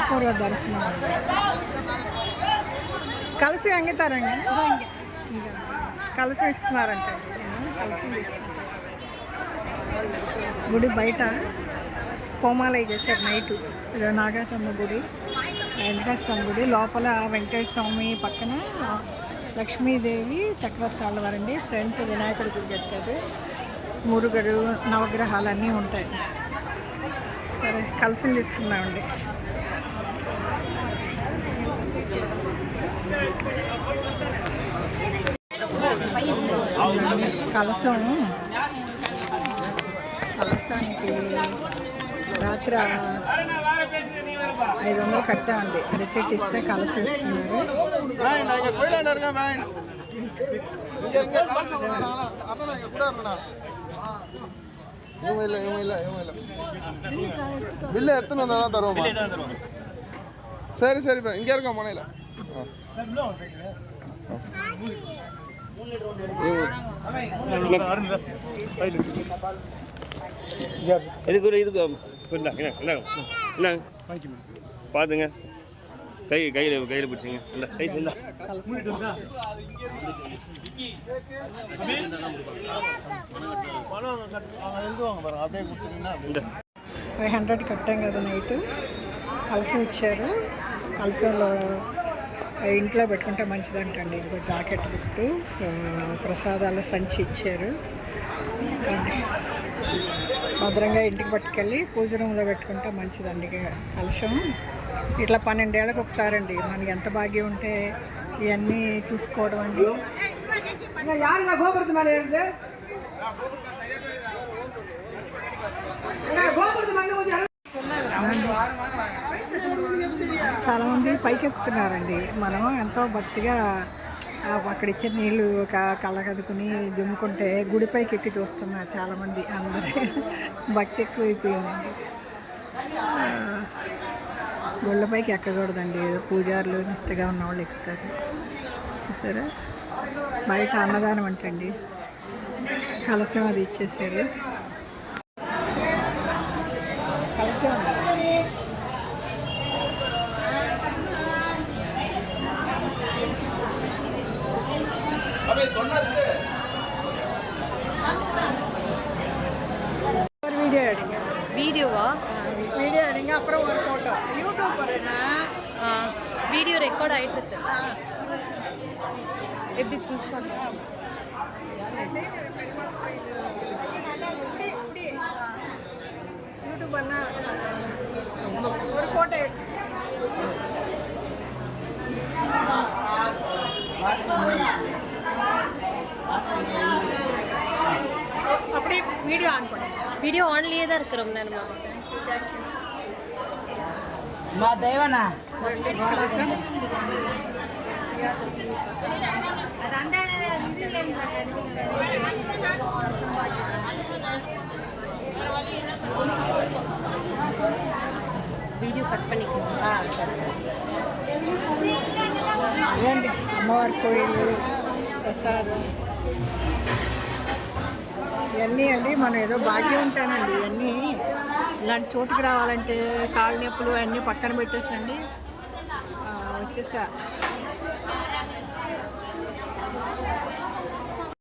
అపూర్వ దర్శనం. కలిసి అంగితారండి, కలిసి ఇస్తున్నారంట. కలిసి గుడి బయట కోమాలయ్య చేశారు నైటు. ఇది నాగాతమ్మ గుడి, వెంకటేశ్వర స్వామి గుడి. లోపల వెంకటేశ్వర స్వామి పక్కన లక్ష్మీదేవి చక్రవర్తాల వారండి. ఫ్రంట్ వినాయకుడి గుడి కట్టారు. మురుగడు నవగ్రహాలన్నీ ఉంటాయి. సరే కలిసి తీసుకున్నామండి. కలసానికి రాత్రి 500 కట్టామండి. రిసీట్ ఇస్తే కలసం ఇస్తున్నారు. బిల్లు ఎత్తున్నా తర్వాత సరే సరే ఇంకెరగా మన ఇలా பார்த்துங்க கையில் பிடிச்சிங்க இல்லை கை சேர்ந்தா 500 కట్టాం కదా నైట్. కలసం ఇచ్చారు. కలసంలో ఇంట్లో పెట్టుకుంటే మంచిదంటండి. ఇంకో జాకెట్ గుట్టు, ప్రసాదాల సంచి ఇచ్చారు. భద్రంగా ఇంటికి పట్టుకెళ్ళి పూజ రూమ్లో పెట్టుకుంటే మంచిదండి. కలశం ఇట్లా 12 ఏళ్ళకి ఒకసారి అండి. మనకి ఎంత భాగ్యం ఉంటే ఇవన్నీ చూసుకోవడం అండి. చాలామంది పైకి ఎక్కుతున్నారండి. మనం ఎంతో భక్తిగా అక్కడ ఇచ్చే నీళ్ళు కళ్ళ కదుకుని దుమ్ముకుంటే గుడిపైకి ఎక్కి చూస్తున్నారు చాలామంది. అందరూ భక్తి ఎక్కువైపోయిందండి. గుళ్ళపైకి ఎక్కకూడదండి. ఏదో పూజారులు నిష్టగా ఉన్నవాళ్ళు ఎక్కుతారు. సరే బయట అన్నదానం అంటండి. కలశం అది ఇచ్చేసారు. కలశం வீடியோவா? வீடியோ எடுங்க, அப்புறம் ஒரு ஃபோட்டோ. யூடியூப் போடுறேன்னா வீடியோ ரெக்கார்ட் ஆகிட்டு இருக்கு. எப்படி ஃபுல் ஷாட்? யூடியூப் பண்ணா ஒரு ஃபோட்டோ அப்படியே வீடியோ ஆன் பண்ணு. வீடியோ ஆன்லயே தான் இருக்கு ரொம்ப நேரமா. మా దేవనా వీడియో కట్ பண்ணிக்கலாம். అదేండి అమ్మవారి కోయిలు, ప్రసాదం ఇవన్నీ అండి. మనం ఏదో భాగ్యం ఉంటానండి. ఇవన్నీ ఇలాంటి చోటుకి రావాలంటే కాళ్ళ నొప్పులు అన్నీ పక్కన పెట్టేసండి వచ్చేసా.